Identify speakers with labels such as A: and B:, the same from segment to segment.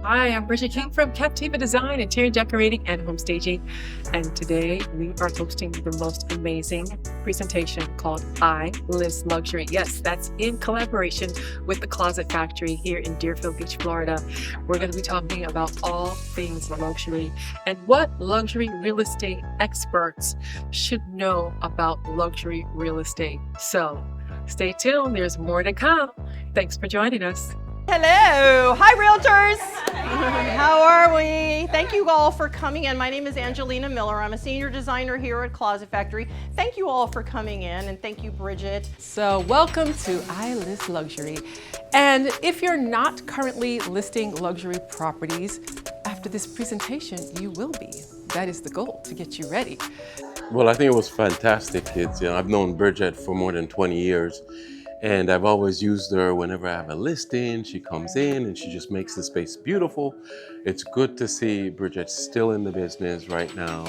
A: Hi, I'm Bridget King from Captiva Design, Interior Decorating, and Home Staging. And today we are hosting the most amazing presentation called I Live Luxury. Yes, that's in collaboration with the Closet Factory here in Deerfield Beach, Florida. We're going to be talking about all things luxury and what luxury real estate experts should know about luxury real estate. So stay tuned, there's more to come. Thanks for joining us.
B: Hello, hi realtors. How are we? Thank you all for coming in. My name is Angelina Miller. I'm a senior designer here at Closet Factory. Thank you all for coming in, and thank you, Bridget.
C: So welcome to I List Luxury. And if you're not currently listing luxury properties, after this presentation, you will be. That is the goal, to get you ready.
D: Well, I think it was fantastic, kids. I've known Bridget for more than 20 years. And I've always used her whenever I have a listing. She comes in and she just makes the space beautiful. It's good to see Bridget still in the business right now,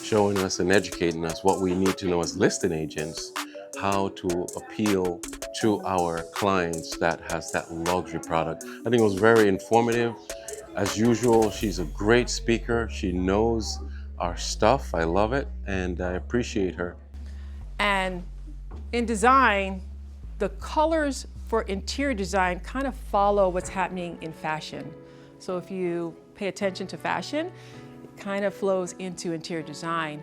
D: showing us and educating us what we need to know as listing agents, how to appeal to our clients that has that luxury product. I think it was very informative. As usual, she's a great speaker. She knows our stuff. I love it and I appreciate her.
C: And in design, the colors for interior design kind of follow what's happening in fashion. So if you pay attention to fashion, it kind of flows into interior design.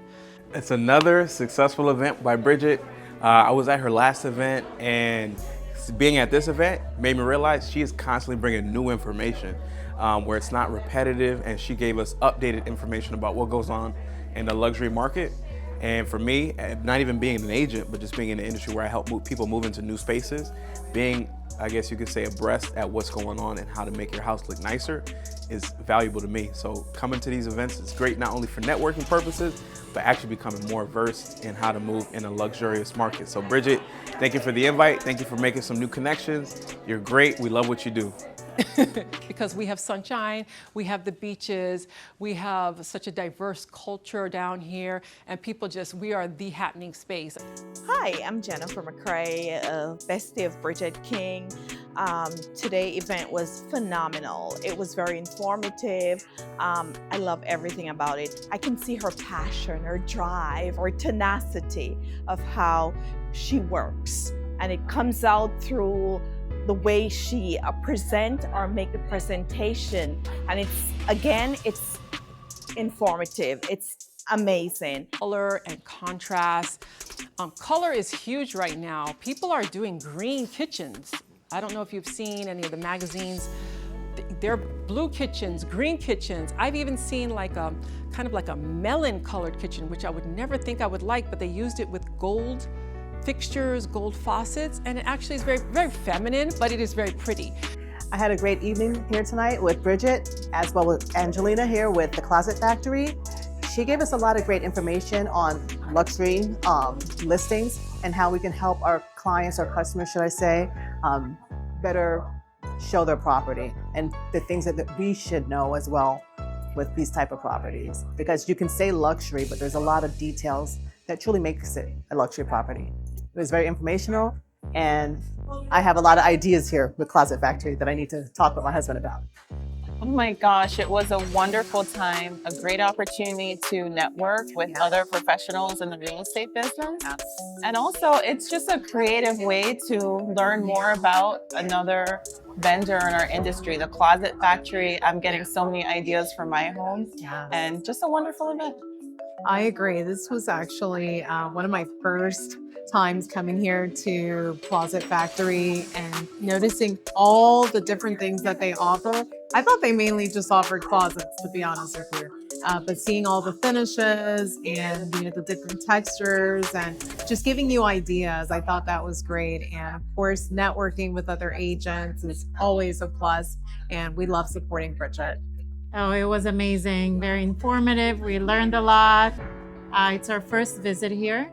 E: It's another successful event by Bridget. I was at her last event, and being at this event made me realize she is constantly bringing new information where it's not repetitive, and she gave us updated information about what goes on in the luxury market. And for me, not even being an agent, but just being in the industry where I help people move into new spaces, being, I guess you could say, abreast at what's going on and how to make your house look nicer is valuable to me. So coming to these events is great, not only for networking purposes, but actually becoming more versed in how to move in a luxurious market. So Bridget, thank you for the invite. Thank you for making some new connections. You're great. We love what you do.
C: Because we have sunshine, we have the beaches, we have such a diverse culture down here, and people we are the happening space.
F: Hi, I'm Jennifer McCrae, bestie of Bridget King. Today's event was phenomenal. It was very informative. I love everything about it. I can see her passion, her drive, her tenacity of how she works, and it comes out through the way she present or make the presentation. And it's informative. It's amazing.
C: Color and contrast. Color is huge right now. People are doing green kitchens. I don't know if you've seen any of the magazines. They're blue kitchens, green kitchens. I've even seen like a kind of like a melon colored kitchen, which I would never think I would like, but they used it with gold fixtures, gold faucets, and it actually is very, very feminine, but it is very pretty.
G: I had a great evening here tonight with Bridget, as well as Angelina here with the Closet Factory. She gave us a lot of great information on luxury listings and how we can help our clients, or customers, should I say, better show their property and the things that we should know as well with these type of properties. Because you can say luxury, but there's a lot of details that truly makes it a luxury property. It was very informational, and I have a lot of ideas here with Closet Factory that I need to talk with my husband about.
H: Oh my gosh, it was a wonderful time, a great opportunity to network with other professionals in the real estate business. And also, it's just a creative way to learn more about another vendor in our industry, the Closet Factory. I'm getting so many ideas for my home, and just a wonderful event.
I: I agree. This was actually one of my first times coming here to Closet Factory and noticing all the different things that they offer. I thought they mainly just offered closets, to be honest with you. But seeing all the finishes and the different textures and just giving you ideas, I thought that was great. And of course, networking with other agents is always a plus, and we love supporting Bridget.
J: Oh, it was amazing, very informative. We learned a lot. It's our first visit here.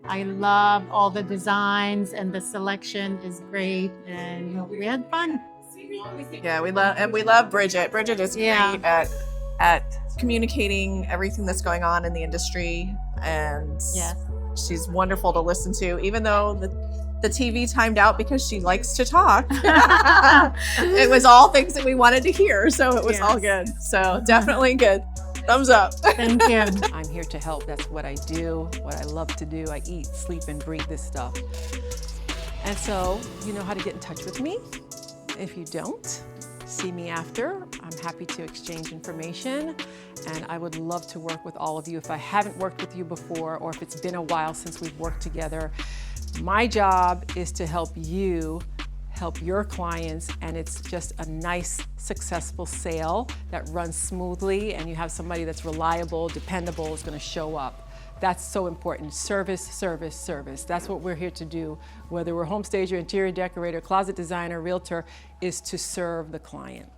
J: I love all the designs, and the selection is great, and we had fun.
K: Yeah, we love Bridget. Bridget is great at communicating everything that's going on in the industry, and she's wonderful to listen to. Even though The TV timed out because she likes to talk. It was all things that we wanted to hear, so it was all good. So definitely good. Thumbs up.
J: Thank you.
C: I'm here to help. That's what I do, what I love to do. I eat, sleep, and breathe this stuff. And so you know how to get in touch with me. If you don't, see me after. I'm happy to exchange information, and I would love to work with all of you. If I haven't worked with you before, or if it's been a while since we've worked together, my job is to help you help your clients, and it's just a nice, successful sale that runs smoothly, and you have somebody that's reliable, dependable, is going to show up. That's so important. Service, service, service. That's what we're here to do. Whether we're home stager, interior decorator, closet designer, realtor, is to serve the client.